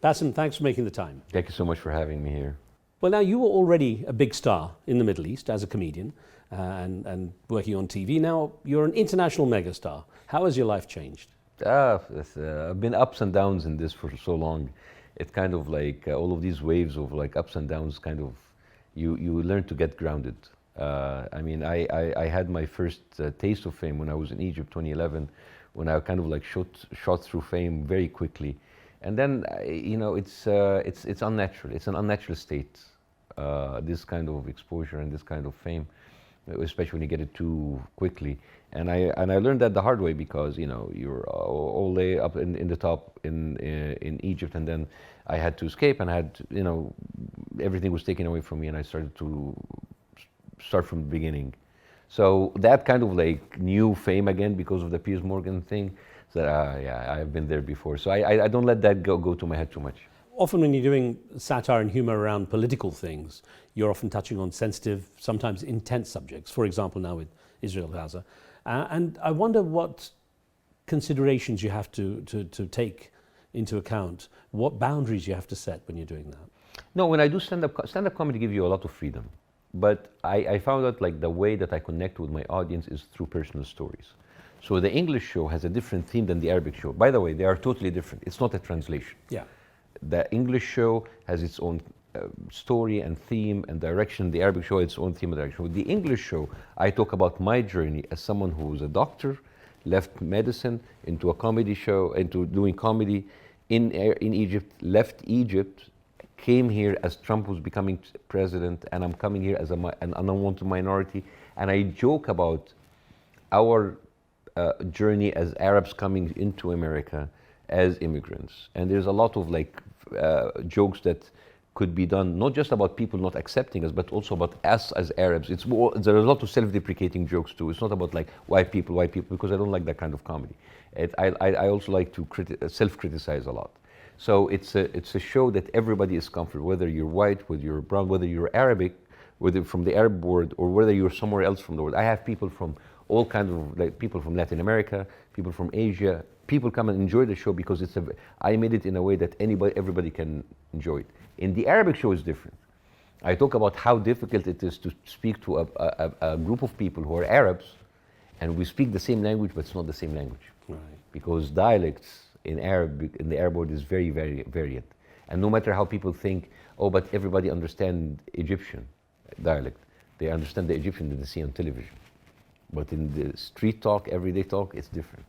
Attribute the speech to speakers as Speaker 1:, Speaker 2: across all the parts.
Speaker 1: Bassem, thanks for making the time.
Speaker 2: Thank you so much for having me here.
Speaker 1: Well, now you were already a big star in the Middle East as a comedian and working on TV. Now you're an international megastar. How has your life changed?
Speaker 2: I've been ups and downs in this for so long. It's kind of like all of these waves of like ups and downs. Kind of, you learn to get grounded. I had my first taste of fame when I was in Egypt, 2011, when I kind of like shot through fame very quickly, and then it's unnatural. It's an unnatural state. This kind of exposure and this kind of fame, especially when you get it too quickly. And I learned that the hard way, because you're all day up in the top in Egypt, and then I had to escape, and I had everything was taken away from me, and I started to start from the beginning. So that kind of like new fame again because of the Piers Morgan thing. That yeah, I've been there before. So I don't let that go to my head too much.
Speaker 1: Often when you're doing satire and humor around political things, you're often touching on sensitive, sometimes intense subjects. For example, now with Israel Gaza. And I wonder what considerations you have to take into account, what boundaries you have to set when you're doing that.
Speaker 2: No, when I do stand-up comedy gives you a lot of freedom. But I found out like the way that I connect with my audience is through personal stories. So the English show has a different theme than the Arabic show. By the way, they are totally different. It's not a translation.
Speaker 1: Yeah.
Speaker 2: The English show has its own story and theme and direction. The Arabic show has its own theme and direction. With the English show, I talk about my journey as someone who was a doctor, left medicine into a comedy show, into doing comedy in Egypt, left Egypt, came here as Trump was becoming president, and I'm coming here as an unwanted minority. And I joke about our journey as Arabs coming into America as immigrants. And there's a lot of like jokes that could be done, not just about people not accepting us, but also about us as Arabs. There's a lot of self-deprecating jokes too. It's not about like white people, because I don't like that kind of comedy. I also like to self-criticize a lot. So it's a show that everybody is comfortable, whether you're white, whether you're brown, whether you're Arabic, whether from the Arab world, or whether you're somewhere else from the world. I have people from all kinds of, like, people from Latin America, people from Asia. People come and enjoy the show because I made it in a way that everybody can enjoy it. In the Arabic show, it's different. I talk about how difficult it is to speak to a group of people who are Arabs, and we speak the same language, but it's not the same language.
Speaker 1: Right.
Speaker 2: Because dialects in the Arab world is very, very variant. And no matter how people think, oh, but everybody understands Egyptian dialect. They understand the Egyptian that they see on television. But in the street talk, everyday talk, it's different.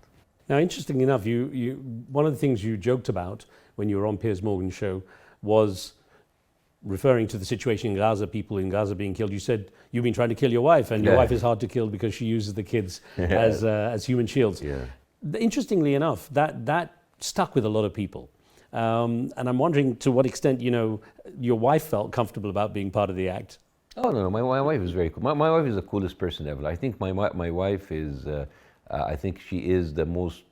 Speaker 1: Now, interestingly enough, one of the things you joked about when you were on Piers Morgan's show was referring to the situation in Gaza, people in Gaza being killed. You said you've been trying to kill your wife, and your wife is hard to kill because she uses the kids as human shields.
Speaker 2: Yeah.
Speaker 1: Interestingly enough, that stuck with a lot of people. And I'm wondering to what extent, your wife felt comfortable about being part of the act.
Speaker 2: Oh, no, my wife is very cool. My wife is the coolest person ever. I think my wife is, I think she is the most,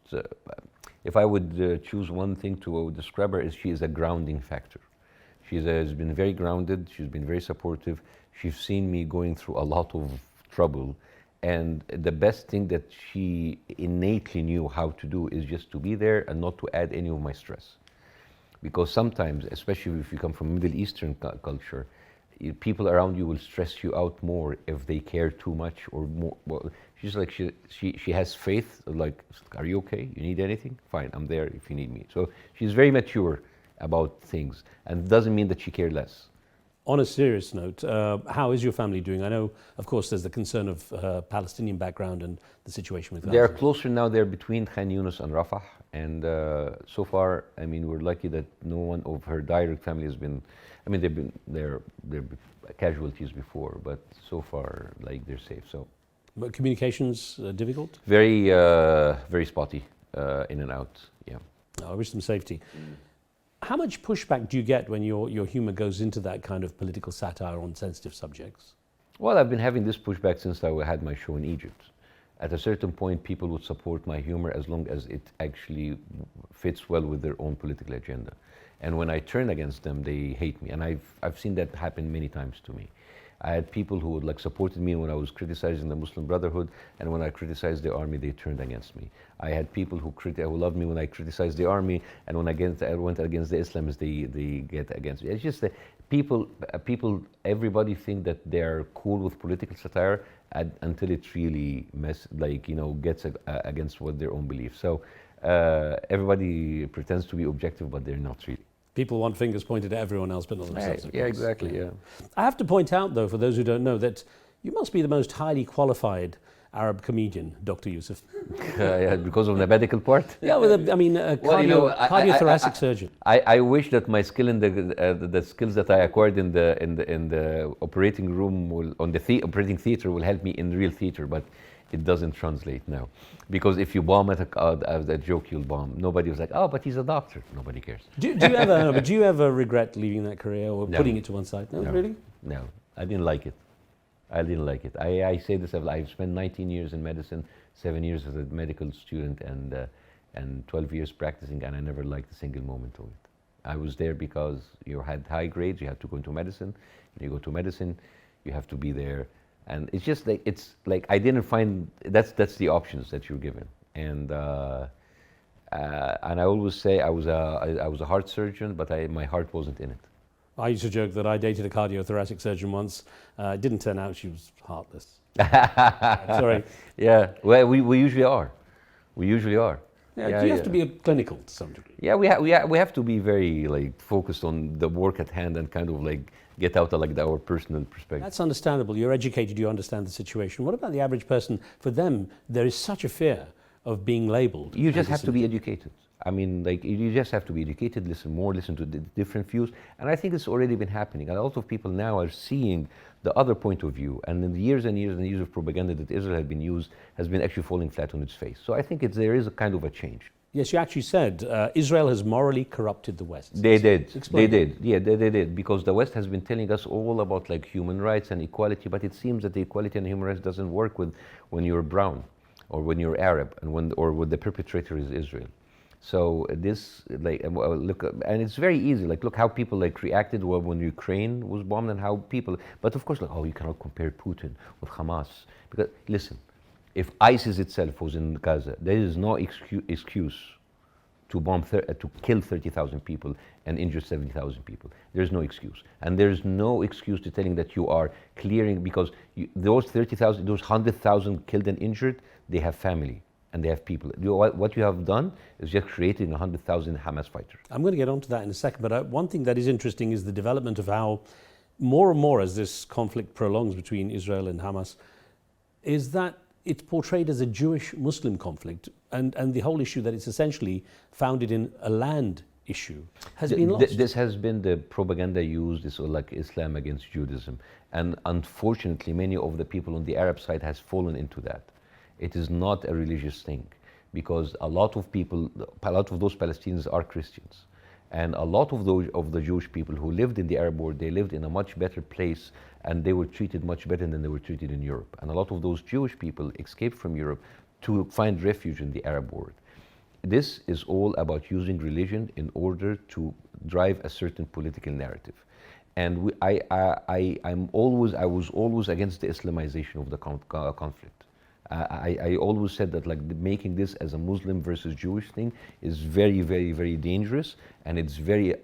Speaker 2: if I would choose one thing to describe her, is she is a grounding factor. She has been very grounded, she's been very supportive. She's seen me going through a lot of trouble. And the best thing that she innately knew how to do is just to be there and not to add any of my stress. Because sometimes, especially if you come from Middle Eastern culture, people around you will stress you out more if they care too much or more. Well, she's like, she has faith, like, are you okay? You need anything? Fine, I'm there if you need me. So she's very mature about things, and it doesn't mean that she cares less.
Speaker 1: On a serious note, how is your family doing? I know, of course, there's the concern of Palestinian background and the situation with Gaza.
Speaker 2: They're closer now. They're between Khan Yunis and Rafah, and so far, I mean, we're lucky that no one of her direct family has been. I mean, they're casualties before, but so far, like, they're safe. So,
Speaker 1: but communications difficult?
Speaker 2: Very, very spotty, in and out. Yeah.
Speaker 1: I wish them safety. How much pushback do you get when your humor goes into that kind of political satire on sensitive subjects?
Speaker 2: Well, I've been having this pushback since I had my show in Egypt. At a certain point, people would support my humor as long as it actually fits well with their own political agenda. And when I turn against them, they hate me. And I've seen that happen many times to me. I had people who would like supported me when I was criticizing the Muslim Brotherhood, and when I criticized the army, they turned against me. I had people who loved me when I criticized the army, and when I went against the Islamists, they get against me. It's just that everybody think that they're cool with political satire until it really gets against what their own beliefs. So everybody pretends to be objective, but they're not really.
Speaker 1: People want fingers pointed at everyone else, but not themselves.
Speaker 2: Yeah, exactly. Yeah.
Speaker 1: I have to point out, though, for those who don't know, that you must be the most highly qualified Arab comedian, Dr. Yusuf.
Speaker 2: Yeah, because of the medical part.
Speaker 1: Yeah, well, a cardiothoracic surgeon.
Speaker 2: I wish that my skill in the skills that I acquired in the operating room operating theater will help me in real theater, but it doesn't translate now. Because if you bomb at a joke, you'll bomb. Nobody was like, oh, but he's a doctor. Nobody cares.
Speaker 1: Do you ever regret leaving that career or putting it to one side? No, really?
Speaker 2: No, I didn't like it. I say this, I've spent 19 years in medicine, 7 years as a medical student, and 12 years practicing, and I never liked a single moment of it. I was there because you had high grades, you had to go into medicine. You go to medicine, you have to be there. And it's just like I didn't find that's the options that you're given, and I always say I was a heart surgeon, but my heart wasn't in it.
Speaker 1: I used to joke that I dated a cardiothoracic surgeon once. It didn't turn out she was heartless. Sorry.
Speaker 2: Yeah, well, we usually are. We usually are.
Speaker 1: Yeah, do you have to be clinical to some degree?
Speaker 2: Yeah, we have to be very focused on the work at hand and kind of get out of our personal perspective.
Speaker 1: That's understandable. You're educated, you understand the situation. What about the average person? For them, there is such a fear of being labeled.
Speaker 2: You just have to be educated. I mean, you just have to be educated, listen to the different views. And I think it's already been happening. A lot of people now are seeing the other point of view. And in the years and years and years of propaganda that Israel has been actually falling flat on its face. So I think there is a kind of a change.
Speaker 1: Yes, you actually said Israel has morally corrupted the West.
Speaker 2: They did.
Speaker 1: Explain.
Speaker 2: They did. Yeah, they did. Because the West has been telling us all about human rights and equality, but it seems that the equality and human rights doesn't work when you're brown, or when you're Arab, and when the perpetrator is Israel. So this look, and it's very easy. Look how people reacted when Ukraine was bombed, and how people. But of course, you cannot compare Putin with Hamas, because listen. If ISIS itself was in Gaza, there is no excuse to to kill 30,000 people and injure 70,000 people. There's no excuse. And there's no excuse to telling that you are clearing, because those 30,000, those 100,000 killed and injured, they have family and they have people. What you have done is just creating 100,000 Hamas fighters.
Speaker 1: I'm going to get onto that in a second, but one thing that is interesting is the development of how more and more as this conflict prolongs between Israel and Hamas, is that it's portrayed as a Jewish-Muslim conflict, and the whole issue that it's essentially founded in a land issue has been lost.
Speaker 2: This has been the propaganda used, is Islam against Judaism, and unfortunately many of the people on the Arab side has fallen into that. It is not a religious thing, because a lot of those Palestinians are Christians. And a lot of the Jewish people who lived in the Arab world, they lived in a much better place, and they were treated much better than they were treated in Europe. And a lot of those Jewish people escaped from Europe to find refuge in the Arab world. This is all about using religion in order to drive a certain political narrative. And I was always against the Islamization of the conflict. I always said that making this as a Muslim versus Jewish thing is very, very, very dangerous, and it's very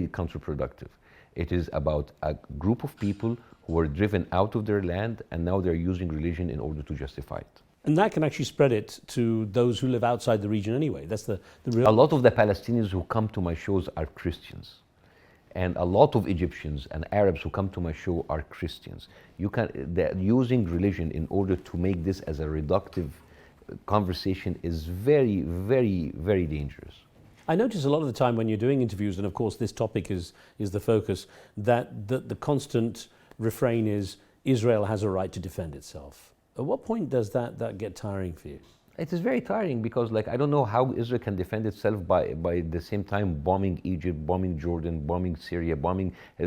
Speaker 2: counterproductive. It is about a group of people who were driven out of their land, and now they're using religion in order to justify it.
Speaker 1: And that can actually spread it to those who live outside the region anyway. That's the real.
Speaker 2: A lot of the Palestinians who come to my shows are Christians. And a lot of Egyptians and Arabs who come to my show are Christians. They're using religion in order to make this as a reductive conversation is very, very, very dangerous.
Speaker 1: I notice a lot of the time when you're doing interviews, and of course this topic is the focus, that the constant refrain is Israel has a right to defend itself. At what point does that get tiring for you?
Speaker 2: It is very tiring, because I don't know how Israel can defend itself by the same time bombing Egypt, bombing Jordan, bombing Syria,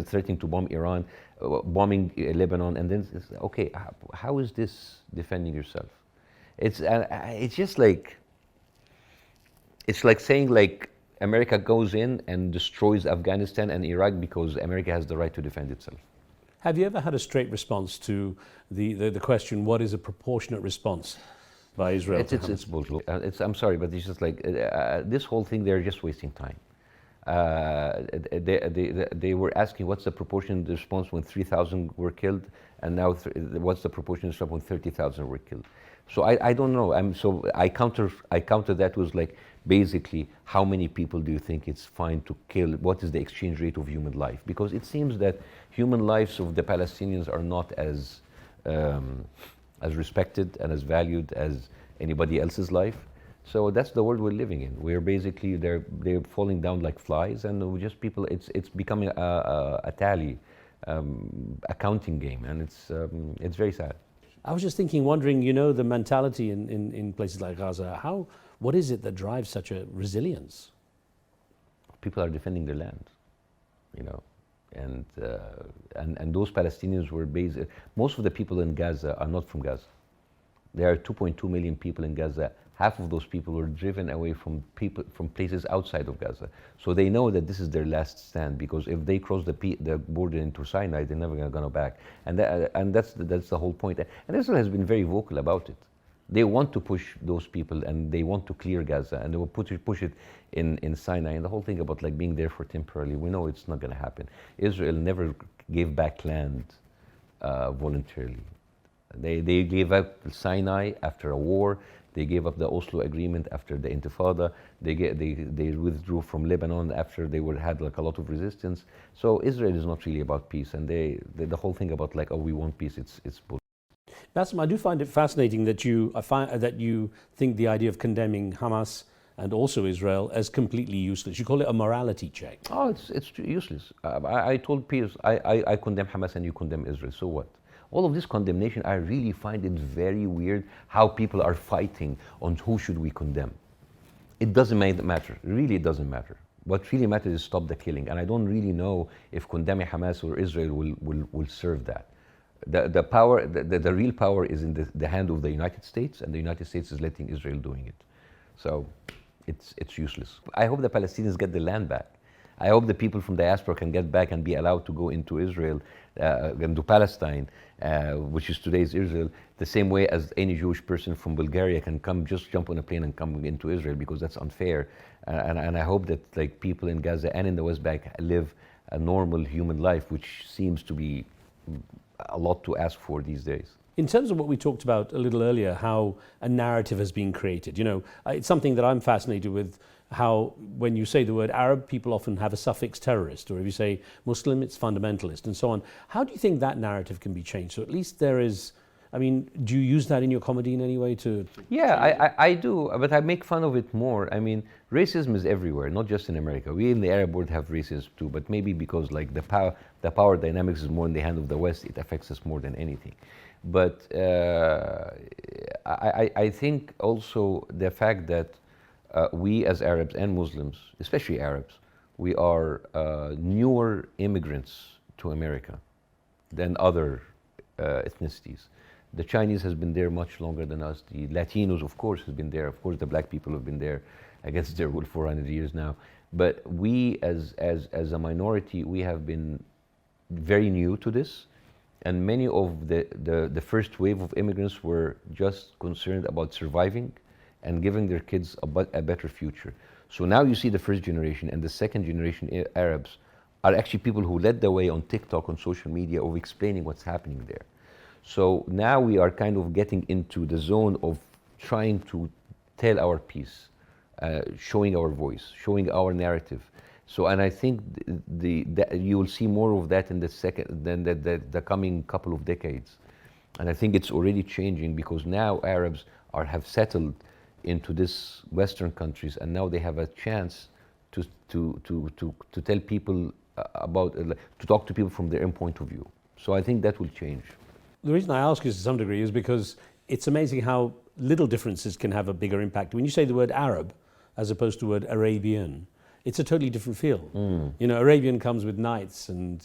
Speaker 2: threatening to bomb Iran, bombing Lebanon, and then it's, okay, how is this defending yourself? It's just it's like saying America goes in and destroys Afghanistan and Iraq because America has the right to defend itself.
Speaker 1: Have you ever had a straight response to the question, what is a proportionate response by Israel?
Speaker 2: It's bullshit. I'm sorry, but it's just like this whole thing. They're just wasting time. They were asking what's the proportion response when 3,000 were killed, and now what's the proportion response when 30,000 were killed. So I don't know. I counter that was like basically how many people do you think it's fine to kill? What is the exchange rate of human life? Because it seems that human lives of the Palestinians are not as respected and as valued as anybody else's life. So that's the world we're living in. We're basically they're falling down like flies, and we just people. It's becoming a tally, accounting game, and it's very sad.
Speaker 1: I was just wondering, the mentality in places like Gaza, what is it that drives such a resilience?
Speaker 2: People are defending their land, and those Palestinians were most of the people in Gaza are not from Gaza. There are 2.2 million people in Gaza. Half of those people were driven away from places outside of Gaza. So they know that this is their last stand, because if they cross the border into Sinai, they're never going to go back. And that's the whole point. And Israel has been very vocal about it. They want to push those people, and they want to clear Gaza, and they will push it in Sinai. And the whole thing about like being there for temporarily, we know it's not going to happen. Israel never gave back land voluntarily. They gave up Sinai after a war. They gave up the Oslo Agreement after the Intifada. They withdrew from Lebanon after they had like a lot of resistance. So Israel is not really about peace, and the whole thing about like, oh, we want peace, it's bullshit.
Speaker 1: Bاسم, I do find it fascinating that you think the idea of condemning Hamas and also Israel as completely useless. You call it a morality check.
Speaker 2: Oh, it's useless. I told peers, I condemn Hamas and you condemn Israel. So what? All of this condemnation, I really find it very weird how people are fighting on who should we condemn. It doesn't matter. Really, it doesn't matter. What really matters is stop the killing. And I don't really know if condemning Hamas or Israel will serve that. The real power is in the hand of the United States, and the United States is letting Israel doing it. So it's useless. I hope the Palestinians get the land back. I hope the people from diaspora can get back and be allowed to go into Israel, into Palestine, which is today's Israel, the same way as any Jewish person from Bulgaria can come, just jump on a plane and come into Israel, because that's unfair. And I hope that like people in Gaza and in the West Bank live a normal human life, which seems to be a lot to ask for these days.
Speaker 1: In terms of what we talked about a little earlier, how a narrative has been created, it's something that I'm fascinated with, how when you say the word Arab, people often have a suffix terrorist, or if you say Muslim, it's fundamentalist, and so on. How do you think that narrative can be changed? So at least there is, do you use that in your comedy in any way to
Speaker 2: Yeah, I do, but I make fun of it more. Racism is everywhere, not just in America. We in the Arab world have racism too, but maybe because like the power dynamics is more in the hand of the West, it affects us more than anything. But I think also the fact that we as Arabs and Muslims, especially Arabs, we are newer immigrants to America than other ethnicities. The Chinese has been there much longer than us. The Latinos, of course, has been there. Of course, the black people have been there. I guess they're 400 years now. But we, as a minority, we have been very new to this. And many of the first wave of immigrants were just concerned about surviving and giving their kids a better future. So now you see the first generation and the second generation Arabs are actually people who led the way on TikTok, on social media, of explaining what's happening there. So now we are kind of getting into the zone of trying to tell our piece, showing our voice, showing our narrative. So, and I think you will see more of that in the coming couple of decades. And I think it's already changing, because now Arabs have settled into these Western countries, and now they have a chance to tell people to talk to people from their own point of view. So I think that will change.
Speaker 1: The reason I ask you to some degree is because it's amazing how little differences can have a bigger impact. When you say the word Arab as opposed to the word Arabian, it's a totally different feel. Arabian comes with nights and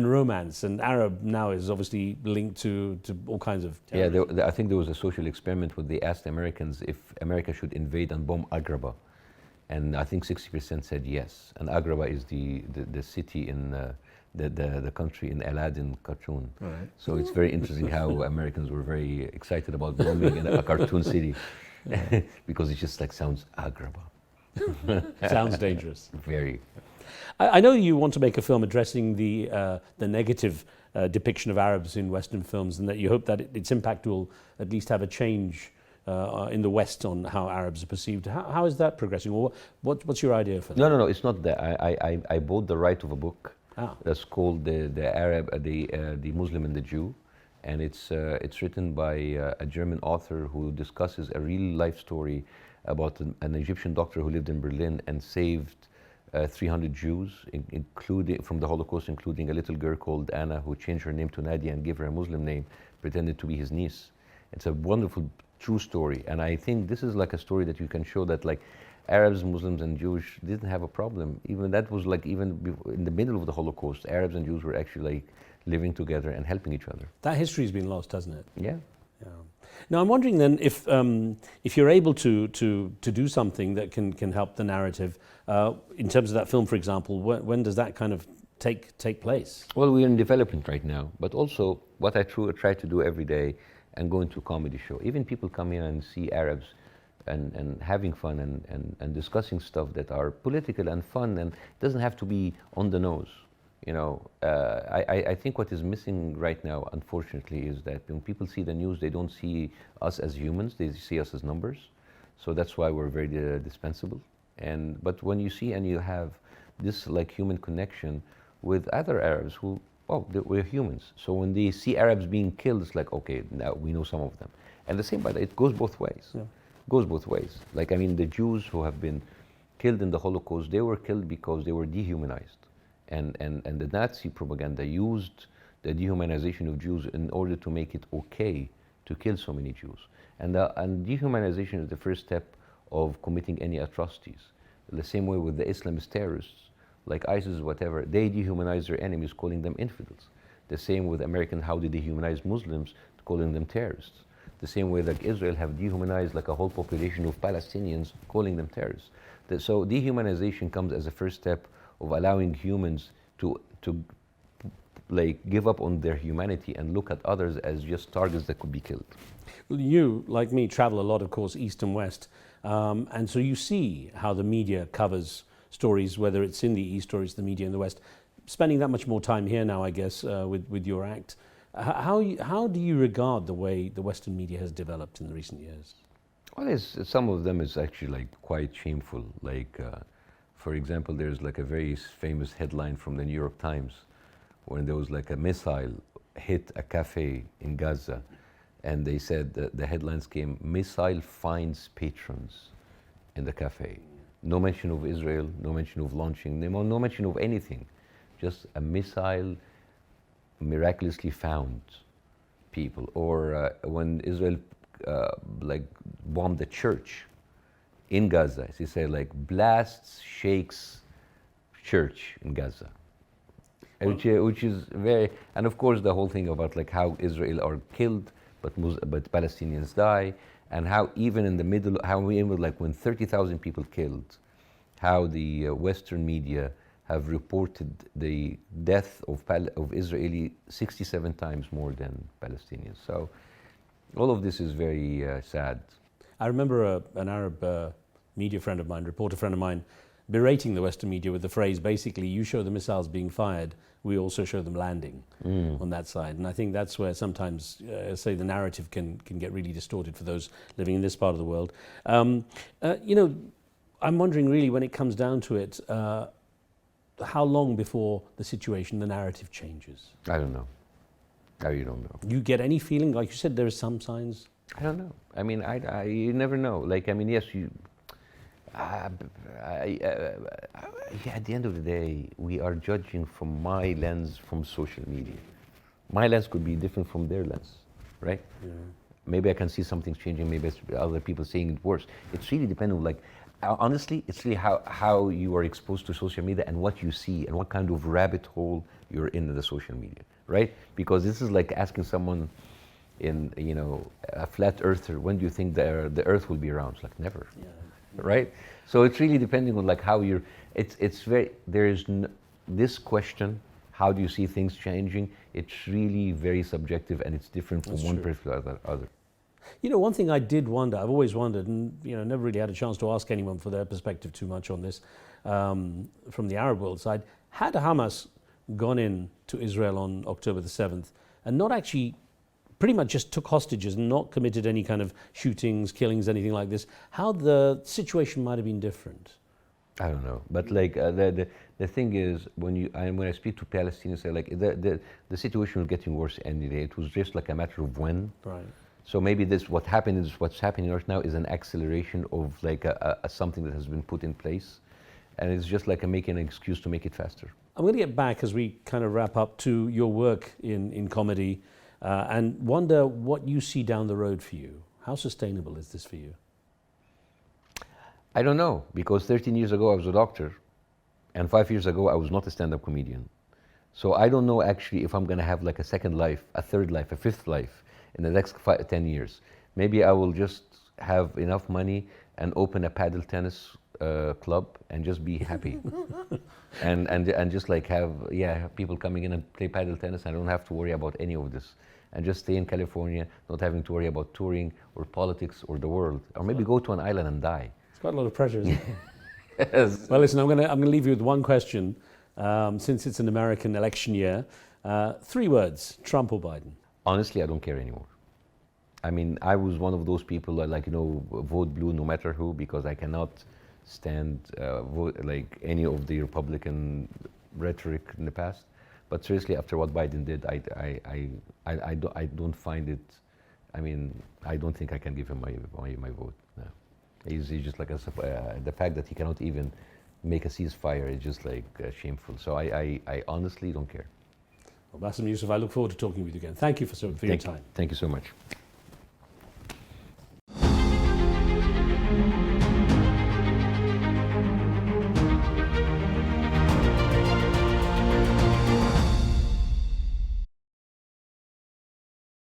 Speaker 1: romance, and Arab now is obviously linked to all kinds of terrorism.
Speaker 2: Yeah, I think there was a social experiment where they asked Americans if America should invade and bomb Agrabah, and I think 60% said yes. And Agrabah is the city in the country in Aladdin cartoon.
Speaker 3: Right.
Speaker 2: So it's very interesting how Americans were very excited about bombing in a cartoon city because it just like sounds agraba.
Speaker 1: Sounds dangerous.
Speaker 2: Very.
Speaker 1: I know you want to make a film addressing the negative depiction of Arabs in Western films, and that you hope that its impact will at least have a change in the West on how Arabs are perceived. How is that progressing? Or what's your idea for that?
Speaker 2: No, it's not that. I bought the right of a book that's called the Muslim and the Jew, and it's written by a German author who discusses a real life story about an Egyptian doctor who lived in Berlin and saved 300 Jews, including from the Holocaust, including a little girl called Anna, who changed her name to Nadia and gave her a Muslim name, pretended to be his niece. It's a wonderful, true story, and I think this is like a story that you can show that like Arabs, Muslims, and Jews didn't have a problem. Even that was like even in the middle of the Holocaust, Arabs and Jews were actually like living together and helping each other.
Speaker 1: That history's been lost, hasn't it?
Speaker 2: Yeah.
Speaker 1: Yeah. Now I'm wondering then if you're able to do something that can help the narrative in terms of that film, for example. When does that kind of take place?
Speaker 2: Well, we're in development right now, but also what I try to do every day and go into a comedy show. Even people come here and see Arabs and having fun and discussing stuff that are political and fun, and it doesn't have to be on the nose. You know, I think what is missing right now, unfortunately, is that when people see the news, they don't see us as humans, they see us as numbers. So that's why we're very dispensable. But when you see and you have this like human connection with other Arabs who, we're humans. So when they see Arabs being killed, it's like, okay, now we know some of them. And the same, but it goes both ways.
Speaker 1: Yeah.
Speaker 2: Goes both ways. Like, I mean, the Jews who have been killed in the Holocaust, they were killed because they were dehumanized. And the Nazi propaganda used the dehumanization of Jews in order to make it okay to kill so many Jews. And dehumanization is the first step of committing any atrocities. The same way with the Islamist terrorists, like ISIS, whatever, they dehumanize their enemies, calling them infidels. The same with American, how they dehumanize Muslims, calling them terrorists. The same way like Israel have dehumanized like a whole population of Palestinians, calling them terrorists. So dehumanization comes as a first step of allowing humans to like give up on their humanity and look at others as just targets that could be killed.
Speaker 1: Well, you, like me, travel a lot, of course, east and west, and so you see how the media covers stories, whether it's in the east or it's the media in the west. Spending that much more time here now, I guess, with your act, how do you regard the way the Western media has developed in the recent years?
Speaker 2: Well, some of them is actually like quite shameful. Like, for example, there's like a very famous headline from the New York Times when there was like a missile hit a cafe in Gaza, and they said that the headlines came, "Missile finds patrons in the cafe." No mention of Israel, no mention of launching, no mention of anything. Just a missile miraculously found people. Or when Israel like bombed the church in Gaza, they say like blasts, shakes church in Gaza. Which is very, and of course the whole thing about like how Israel are killed, but Palestinians die, and how even in the middle, how we like when 30,000 people killed, how the Western media have reported the death of Israeli 67 times more than Palestinians. So all of this is very sad.
Speaker 1: I remember an Arab media friend of mine, reporter friend of mine, berating the Western media with the phrase, basically, you show the missiles being fired, we also show them landing on that side. And I think that's where sometimes, say, the narrative can get really distorted for those living in this part of the world. You know, I'm wondering really, when it comes down to it, how long before the situation, the narrative changes?
Speaker 2: I don't know. I really don't know.
Speaker 1: You get any feeling, like you said, there are some signs?
Speaker 2: I don't know. I mean, you never know. Like, I mean, yes, you. At the end of the day, we are judging from my lens from social media. My lens could be different from their lens, right? Yeah. Maybe I can see something's changing. Maybe other people saying it worse. It's really dependent on, like, honestly, it's really how you are exposed to social media and what you see and what kind of rabbit hole you're in the social media, right? Because this is like asking someone in, you know, a flat earther, when do you think the earth will be around? It's like, never. Yeah. Right? So it's really depending on like how you're, it's very, there is this question how do you see things changing? It's really very subjective, and it's different from
Speaker 1: That's
Speaker 2: one
Speaker 1: true.
Speaker 2: person to the other.
Speaker 1: You know, one thing I did wonder, I've always wondered, and you know, never really had a chance to ask anyone for their perspective too much on this, from the Arab world side, had Hamas gone in to Israel on October the 7th and not actually, pretty much just took hostages and not committed any kind of shootings, killings, anything like this, how the situation might have been different.
Speaker 2: I don't know, but like the thing is, when I speak to Palestinians, say like the situation was getting worse any day. It was just like a matter of when.
Speaker 1: Right.
Speaker 2: So maybe what's happening right now is an acceleration of like a something that has been put in place, and it's just like making an excuse to make it faster.
Speaker 1: I'm going to get back as we kind of wrap up to your work in comedy and wonder what you see down the road for you. How sustainable is this for you?
Speaker 2: I don't know, because 13 years ago I was a doctor, and 5 years ago I was not a stand-up comedian. So I don't know actually if I'm going to have like a second life, a third life, a fifth life in the next 10 years. Maybe I will just have enough money and open a paddle tennis club and just be happy. and just like have people coming in and play paddle tennis. I don't have to worry about any of this. And just stay in California, not having to worry about touring or politics or the world. Or maybe go to an island and die.
Speaker 1: It's quite a lot of pressure, isn't it?
Speaker 2: Yes.
Speaker 1: Well, listen, I'm going to leave you with one question. Since it's an American election year, 3 words, Trump or Biden?
Speaker 2: Honestly, I don't care anymore. I mean, I was one of those people that, like, you know, vote blue no matter who, because I cannot stand vote like any of the Republican rhetoric in the past. But seriously, after what Biden did, I don't find it. I mean, I don't think I can give him my vote. No. He's just like the fact that he cannot even make a ceasefire is just like shameful. So I honestly don't care.
Speaker 1: Well, Bاسم, Yusuf, I look forward to talking with you again. Thank you for your time.
Speaker 2: Thank you so much.